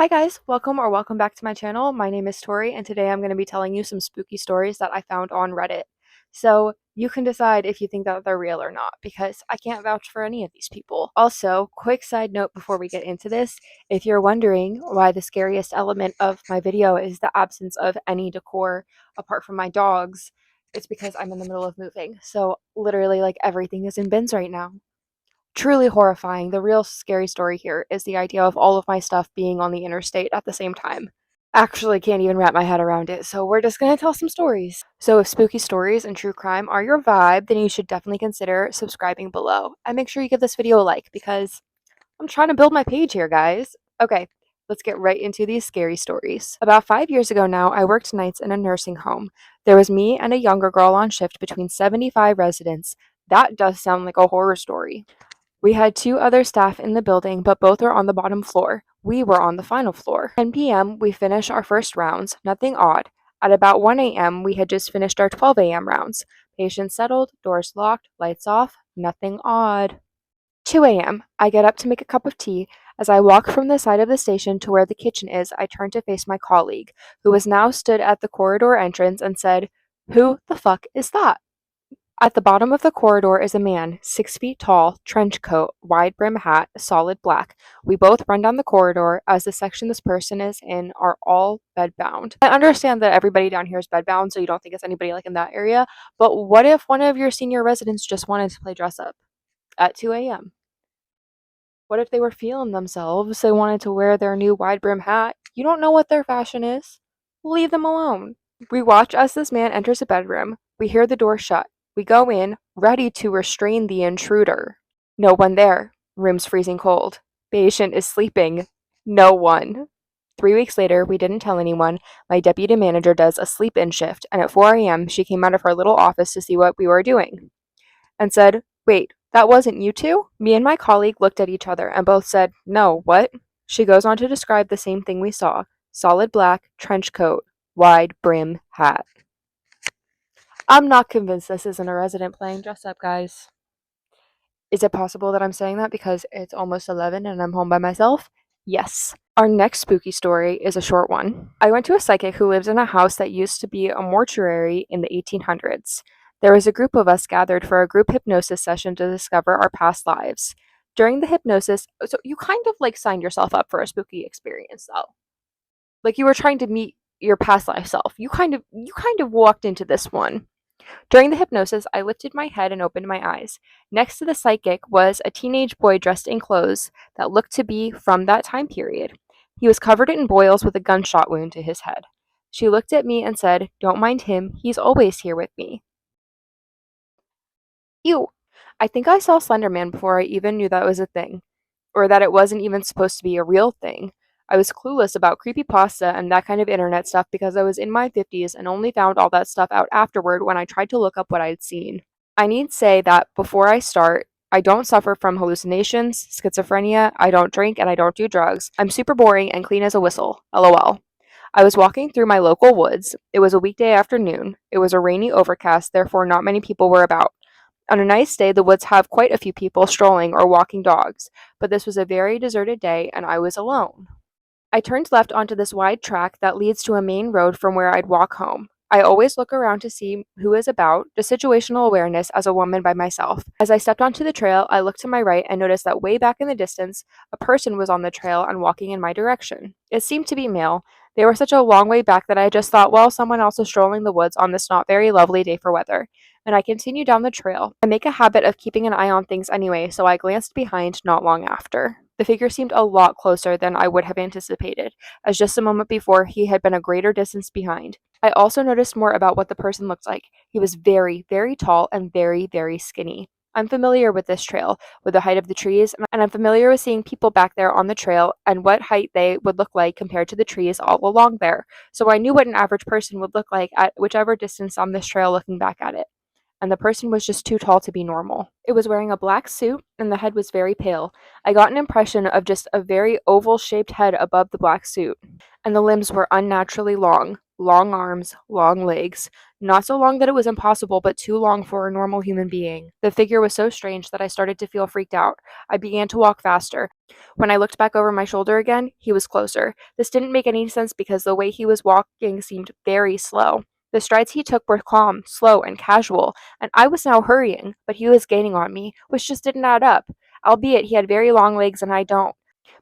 Hi guys, welcome back to my channel. My name is Tori and today I'm going to be telling you some spooky stories that I found on Reddit. So you can decide if you think that they're real or not because I can't vouch for any of these people. Also, quick side note before we get into this, if you're wondering why the scariest element of my video is the absence of any decor apart from my dogs, it's because I'm in the middle of moving. So literally like everything is in bins right now. Truly horrifying. The real scary story here is the idea of all of my stuff being on the interstate at the same time. Actually, can't even wrap my head around it, so we're just gonna tell some stories. So, if spooky stories and true crime are your vibe, then you should definitely consider subscribing below. And make sure you give this video a like because I'm trying to build my page here, guys. Okay, let's get right into these scary stories. About 5 years ago now, I worked nights in a nursing home. There was me and a younger girl on shift between 75 residents. That does sound like a horror story. We had two other staff in the building, but both were on the bottom floor. We were on the final floor. 10 p.m., we finished our first rounds, nothing odd. At about 1 a.m., we had just finished our 12 a.m. rounds. Patients settled, doors locked, lights off, nothing odd. 2 a.m., I get up to make a cup of tea. As I walk from the side of the station to where the kitchen is, I turn to face my colleague, who was now stood at the corridor entrance and said, "Who the fuck is that?" At the bottom of the corridor is a man, 6 feet tall, trench coat, wide brim hat, solid black. We both run down the corridor, as the section this person is in are all bedbound. I understand that everybody down here is bedbound, so you don't think it's anybody like in that area, but what if one of your senior residents just wanted to play dress up at 2 a.m.? What if they were feeling themselves? They wanted to wear their new wide brim hat. You don't know what their fashion is. Leave them alone. We watch as this man enters a bedroom. We hear the door shut. We go in, ready to restrain the intruder. No one there. Room's freezing cold. Patient is sleeping. No one. 3 weeks later, we didn't tell anyone. My deputy manager does a sleep in shift, and at 4 a.m., she came out of her little office to see what we were doing and said, "Wait, that wasn't you two?" Me and my colleague looked at each other and both said, "No, what?" She goes on to describe the same thing we saw: solid black, trench coat, wide brim hat. I'm not convinced this isn't a resident playing dress up, guys. Is it possible that I'm saying that because it's almost 11 and I'm home by myself? Yes. Our next spooky story is a short one. I went to a psychic who lives in a house that used to be a mortuary in the 1800s. There was a group of us gathered for a group hypnosis session to discover our past lives. During the hypnosis, so you kind of like signed yourself up for a spooky experience though. Like you were trying to meet your past life self. You kind of walked into this one. During the hypnosis, I lifted my head and opened my eyes. Next to the psychic was a teenage boy dressed in clothes that looked to be from that time period. He was covered in boils with a gunshot wound to his head. She looked at me and said, "Don't mind him, he's always here with me." Ew. I think I saw Slenderman before I even knew that was a thing, or that it wasn't even supposed to be a real thing. I was clueless about creepypasta and that kind of internet stuff because I was in my 50s and only found all that stuff out afterward when I tried to look up what I'd seen. I need to say that before I start, I don't suffer from hallucinations, schizophrenia, I don't drink, and I don't do drugs. I'm super boring and clean as a whistle. LOL. I was walking through my local woods. It was a weekday afternoon. It was a rainy overcast, therefore not many people were about. On a nice day, the woods have quite a few people strolling or walking dogs, but this was a very deserted day and I was alone. I turned left onto this wide track that leads to a main road from where I'd walk home. I always look around to see who is about, just situational awareness as a woman by myself. As I stepped onto the trail, I looked to my right and noticed that way back in the distance, a person was on the trail and walking in my direction. It seemed to be male. They were such a long way back that I just thought, well, someone else is strolling the woods on this not very lovely day for weather. And I continued down the trail. I make a habit of keeping an eye on things anyway, so I glanced behind not long after. The figure seemed a lot closer than I would have anticipated, as just a moment before he had been a greater distance behind. I also noticed more about what the person looked like. He was very, very tall and very, very skinny. I'm familiar with this trail, with the height of the trees, and I'm familiar with seeing people back there on the trail and what height they would look like compared to the trees all along there. So I knew what an average person would look like at whichever distance on this trail looking back at it. And the person was just too tall to be normal. It was wearing a black suit, and the head was very pale. I got an impression of just a very oval shaped head above the black suit, and the limbs were unnaturally long. Long arms, long legs, Not so long that it was impossible, but too long for a normal human being. The figure was so strange that I started to feel freaked out. I began to walk faster. When I looked back over my shoulder again, he was closer. This didn't make any sense because the way he was walking seemed very slow. The strides he took were calm, slow, and casual, and I was now hurrying, but he was gaining on me, which just didn't add up. Albeit he had very long legs and I don't.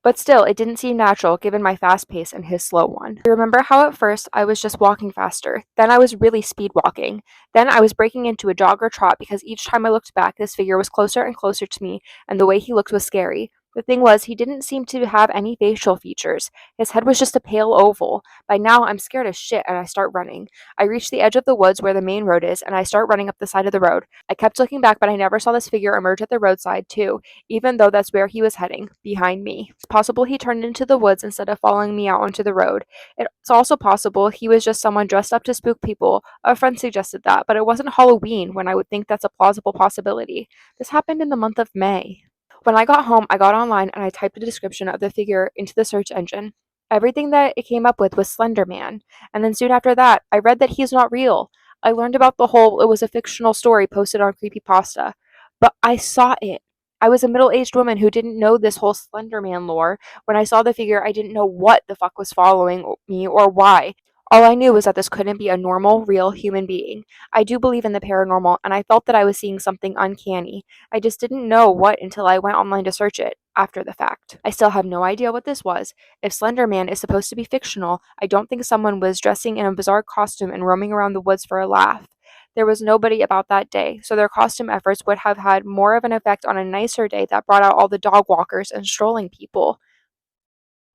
But still, it didn't seem natural given my fast pace and his slow one. I remember how at first I was just walking faster, then I was really speed walking, then I was breaking into a jog or trot because each time I looked back, this figure was closer and closer to me, and the way he looked was scary. The thing was, he didn't seem to have any facial features. His head was just a pale oval. By now, I'm scared as shit and I start running. I reach the edge of the woods where the main road is, and I start running up the side of the road. I kept looking back, but I never saw this figure emerge at the roadside, too, even though that's where he was heading, behind me. It's possible he turned into the woods instead of following me out onto the road. It's also possible he was just someone dressed up to spook people. A friend suggested that, but it wasn't Halloween when I would think that's a plausible possibility. This happened in the month of May. When I got home, I got online and I typed a description of the figure into the search engine. Everything that it came up with was Slender Man, and then soon after that, I read that he's not real. I learned about the whole it was a fictional story posted on Creepypasta. But I saw it. I was a middle-aged woman who didn't know this whole Slender Man lore. When I saw the figure, I didn't know what the fuck was following me or why. All I knew was that this couldn't be a normal, real human being. I do believe in the paranormal, and I felt that I was seeing something uncanny. I just didn't know what until I went online to search it, after the fact. I still have no idea what this was. If Slender Man is supposed to be fictional, I don't think someone was dressing in a bizarre costume and roaming around the woods for a laugh. There was nobody about that day, so their costume efforts would have had more of an effect on a nicer day that brought out all the dog walkers and strolling people.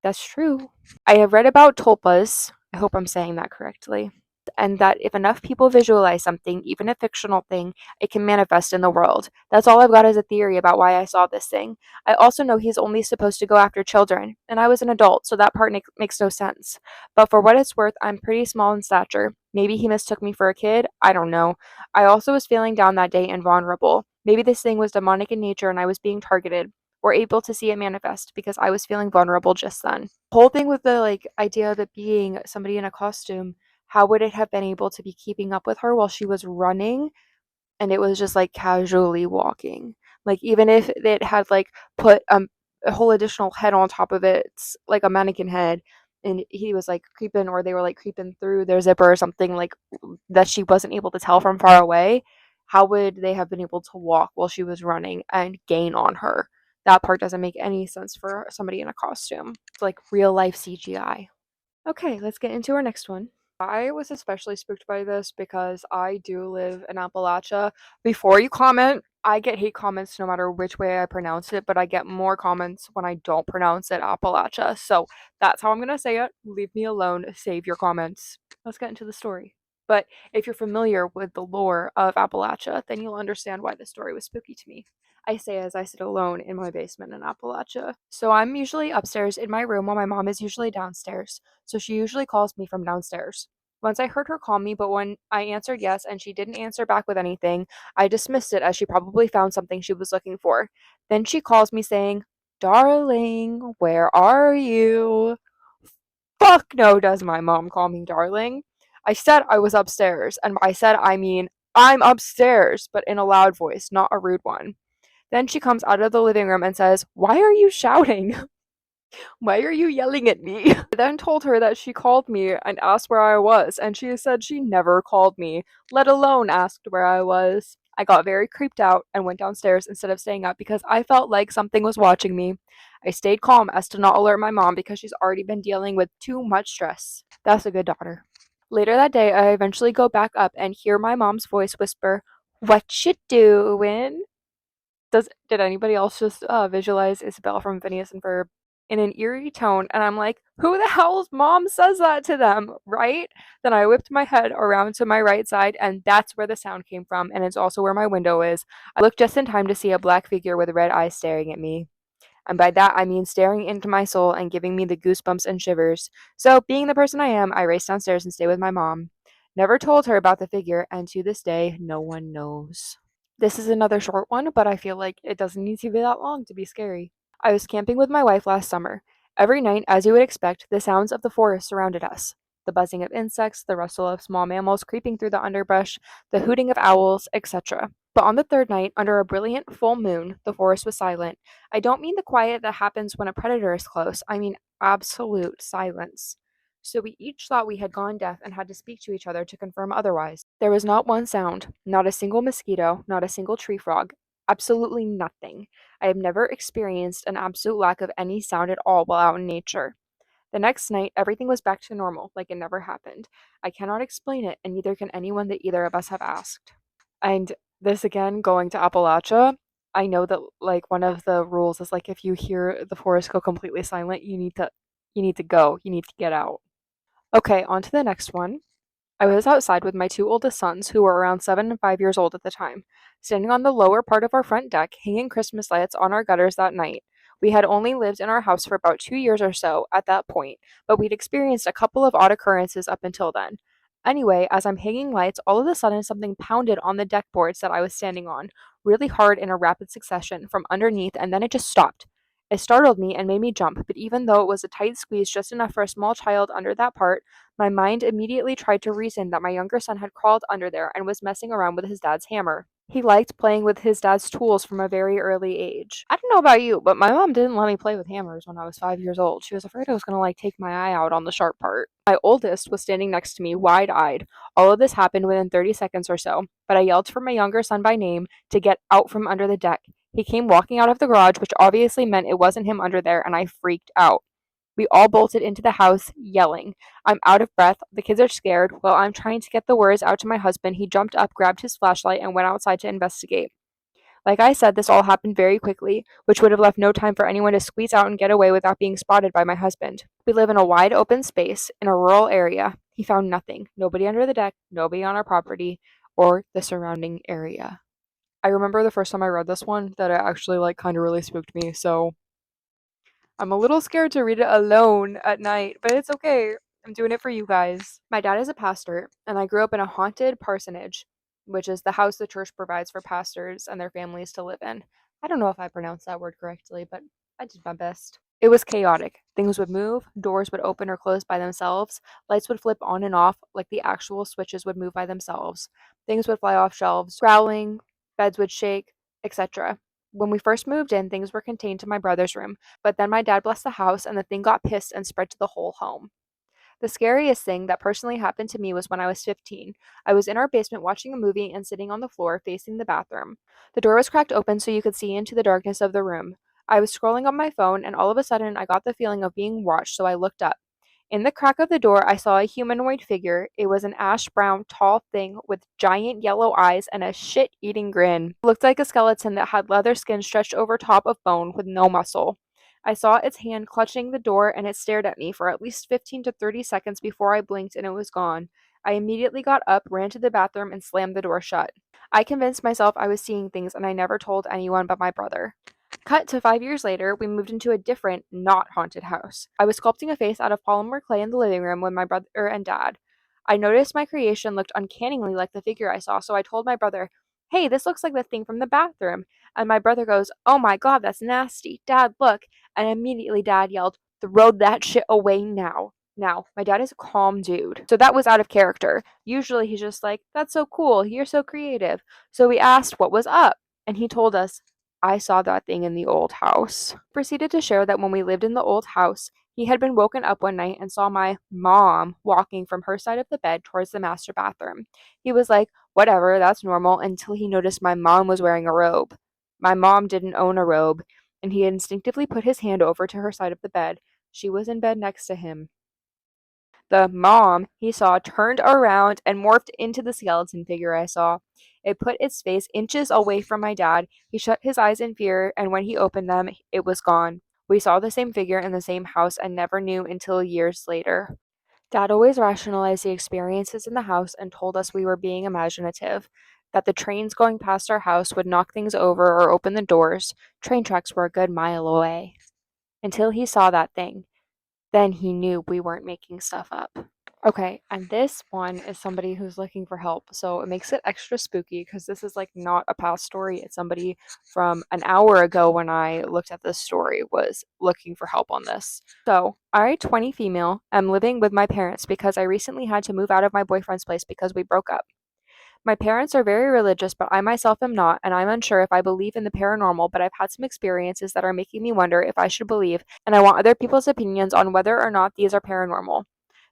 That's true. I have read about tulpas, I hope I'm saying that correctly, and that if enough people visualize something, even a fictional thing, it can manifest in the world. That's all I've got as a theory about why I saw this thing. I also know he's only supposed to go after children, and I was an adult, so that part makes no sense. But for what it's worth, I'm pretty small in stature. Maybe he mistook me for a kid. I don't know. I also was feeling down that day and vulnerable. Maybe this thing was demonic in nature and I was being targeted. Or able to see it manifest because I was feeling vulnerable just then. The whole thing with the idea of it being somebody in a costume, how would it have been able to be keeping up with her while she was running and it was just casually walking? Like even if it had put a whole additional head on top of it, it's like a mannequin head, and he was creeping, or they were creeping through their zipper or something that she wasn't able to tell from far away. How would they have been able to walk while she was running and gain on her? That part doesn't make any sense for somebody in a costume. It's like real life CGI. Okay, let's get into our next one. I was especially spooked by this because I do live in Appalachia. Before you comment, I get hate comments no matter which way I pronounce it, but I get more comments when I don't pronounce it Appalachia. So that's how I'm going to say it. Leave me alone. Save your comments. Let's get into the story. But if you're familiar with the lore of Appalachia, then you'll understand why the story was spooky to me. I say as I sit alone in my basement in Appalachia. So I'm usually upstairs in my room while my mom is usually downstairs. So she usually calls me from downstairs. Once I heard her call me, but when I answered yes and she didn't answer back with anything, I dismissed it as she probably found something she was looking for. Then she calls me saying, "Darling, where are you?" Fuck no, does my mom call me darling. I said I was upstairs, and by said I mean I'm upstairs, but in a loud voice, not a rude one. Then she comes out of the living room and says, "Why are you shouting? Why are you yelling at me?" I then told her that she called me and asked where I was, and she said she never called me, let alone asked where I was. I got very creeped out and went downstairs instead of staying up because I felt like something was watching me. I stayed calm as to not alert my mom because she's already been dealing with too much stress. That's a good daughter. Later that day, I eventually go back up and hear my mom's voice whisper, "What you doing?" Did anybody else just visualize Isabel from Phineas and Ferb in an eerie tone? And I'm like, who the hell's mom says that to them, right? Then I whipped my head around to my right side, and that's where the sound came from, and it's also where my window is. I looked just in time to see a black figure with red eyes staring at me. And by that, I mean staring into my soul and giving me the goosebumps and shivers. So, being the person I am, I raced downstairs and stayed with my mom. Never told her about the figure, and to this day, no one knows. This is another short one, but I feel like it doesn't need to be that long to be scary. I was camping with my wife last summer. Every night, as you would expect, the sounds of the forest surrounded us. the buzzing of insects, the rustle of small mammals creeping through the underbrush, the hooting of owls, etc. But on the third night, under a brilliant full moon, the forest was silent. I don't mean the quiet that happens when a predator is close, I mean absolute silence. So we each thought we had gone deaf and had to speak to each other to confirm otherwise. There was not one sound, not a single mosquito, not a single tree frog, absolutely nothing. I have never experienced an absolute lack of any sound at all while out in nature. The next night, everything was back to normal, like it never happened. I cannot explain it, and neither can anyone that either of us have asked. And this again, going to Appalachia, I know that like one of the rules is like if you hear the forest go completely silent, you need to go. You need to get out. Okay, on to the next one. I was outside with my two oldest sons, who were around 7 and 5 years old at the time, standing on the lower part of our front deck, hanging Christmas lights on our gutters that night. We had only lived in our house for about 2 years or so at that point, but we'd experienced a couple of odd occurrences up until then. Anyway, as I'm hanging lights, all of a sudden something pounded on the deck boards that I was standing on, really hard in a rapid succession from underneath, and then it just stopped. It startled me and made me jump, but even though it was a tight squeeze just enough for a small child under that part, my mind immediately tried to reason that my younger son had crawled under there and was messing around with his dad's hammer. He liked playing with his dad's tools from a very early age. I don't know about you, but my mom didn't let me play with hammers when I was 5 years old. She was afraid I was going to take my eye out on the sharp part. My oldest was standing next to me, wide eyed. All of this happened within 30 seconds or so, but I yelled for my younger son by name to get out from under the deck. He came walking out of the garage, which obviously meant it wasn't him under there, and I freaked out. We all bolted into the house, yelling. I'm out of breath. The kids are scared. While I'm trying to get the words out to my husband, he jumped up, grabbed his flashlight, and went outside to investigate. Like I said, this all happened very quickly, which would have left no time for anyone to squeeze out and get away without being spotted by my husband. We live in a wide open space in a rural area. He found nothing. Nobody under the deck, nobody on our property, or the surrounding area. I remember the first time I read this one that it actually kind of really spooked me, so I'm a little scared to read it alone at night, but it's okay. I'm doing it for you guys. My dad is a pastor, and I grew up in a haunted parsonage, which is the house the church provides for pastors and their families to live in. I don't know if I pronounced that word correctly, but I did my best. It was chaotic. Things would move, doors would open or close by themselves, lights would flip on and off like the actual switches would move by themselves, things would fly off shelves, growling, beds would shake, etc. When we first moved in, things were contained to my brother's room, but then my dad blessed the house and the thing got pissed and spread to the whole home. The scariest thing that personally happened to me was when I was 15. I was in our basement watching a movie and sitting on the floor facing the bathroom. The door was cracked open so you could see into the darkness of the room. I was scrolling on my phone and all of a sudden I got the feeling of being watched, so I looked up. In the crack of the door, I saw a humanoid figure. It was an ash brown, tall thing with giant yellow eyes and a shit eating grin. It looked like a skeleton that had leather skin stretched over top of bone with no muscle. I saw its hand clutching the door and it stared at me for at least 15 to 30 seconds before I blinked and it was gone. I immediately got up, ran to the bathroom, and slammed the door shut. I convinced myself I was seeing things and I never told anyone but my brother. Cut to 5 years later, we moved into a different, not haunted house. I was sculpting a face out of polymer clay in the living room with my brother and dad. I noticed my creation looked uncannily like the figure I saw, so I told my brother, "Hey, this looks like the thing from the bathroom." And my brother goes, "Oh my god, that's nasty. Dad, look." And immediately Dad yelled, "Throw that shit away now." Now, my dad is a calm dude, so that was out of character. Usually he's just like, "That's so cool. You're so creative." So we asked what was up, and he told us, "I saw that thing in the old house." Proceeded to share that when we lived in the old house, he had been woken up one night and saw my mom walking from her side of the bed towards the master bathroom. He was like, "Whatever, that's normal," until he noticed my mom was wearing a robe. My mom didn't own a robe, and he instinctively put his hand over to her side of the bed. She was in bed next to him. The mom he saw turned around and morphed into the skeleton figure I saw. It put its face inches away from my dad. He shut his eyes in fear, and when he opened them, it was gone. We saw the same figure in the same house and never knew until years later. Dad always rationalized the experiences in the house and told us we were being imaginative, that the trains going past our house would knock things over or open the doors. Train tracks were a good mile away. Until he saw that thing. Then he knew we weren't making stuff up. Okay, and this one is somebody who's looking for help. So it makes it extra spooky because this is like not a past story. It's somebody from an hour ago when I looked at this story was looking for help on this. So I, 20 female, am living with my parents because I recently had to move out of my boyfriend's place because we broke up. My parents are very religious, but I myself am not, and I'm unsure if I believe in the paranormal, but I've had some experiences that are making me wonder if I should believe, and I want other people's opinions on whether or not these are paranormal.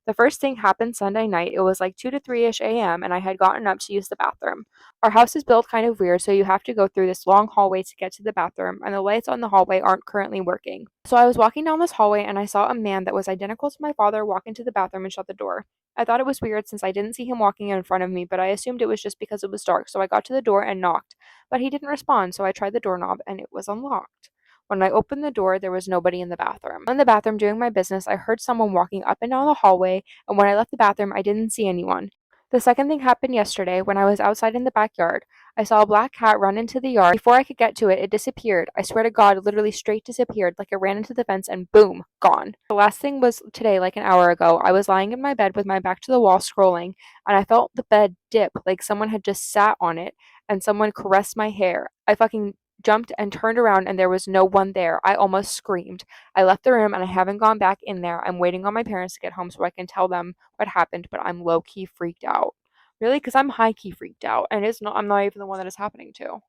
The first thing happened Sunday night. It was like 2 to 3ish a.m., and I had gotten up to use the bathroom. Our house is built kind of weird, so you have to go through this long hallway to get to the bathroom, and the lights on the hallway aren't currently working. So I was walking down this hallway, and I saw a man that was identical to my father walk into the bathroom and shut the door. I thought it was weird since I didn't see him walking in front of me, but I assumed it was just because it was dark, so I got to the door and knocked. But he didn't respond, so I tried the doorknob, and it was unlocked. When I opened the door, there was nobody in the bathroom. In the bathroom doing my business, I heard someone walking up and down the hallway, and when I left the bathroom, I didn't see anyone. The second thing happened yesterday when I was outside in the backyard. I saw a black cat run into the yard. Before I could get to it, it disappeared. I swear to God, literally straight disappeared, like it ran into the fence and boom, gone. The last thing was today, like an hour ago. I was lying in my bed with my back to the wall scrolling, and I felt the bed dip, like someone had just sat on it and someone caressed my hair. I fucking jumped and turned around and there was no one there. I almost screamed. I left the room and I haven't gone back in there. I'm waiting on my parents to get home so I can tell them what happened, but I'm low key freaked out. Really? Because I'm high key freaked out and I'm not even the one that is happening to.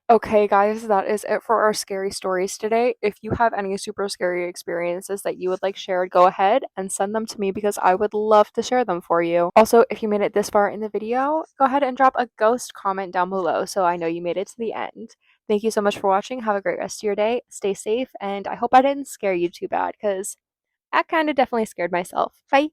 Okay, guys, that is it for our scary stories today. If you have any super scary experiences that you would like shared, go ahead and send them to me because I would love to share them for you. Also, if you made it this far in the video, go ahead and drop a ghost comment down below so I know you made it to the end. Thank you so much for watching. Have a great rest of your day. Stay safe, and I hope I didn't scare you too bad because I kind of definitely scared myself. Bye.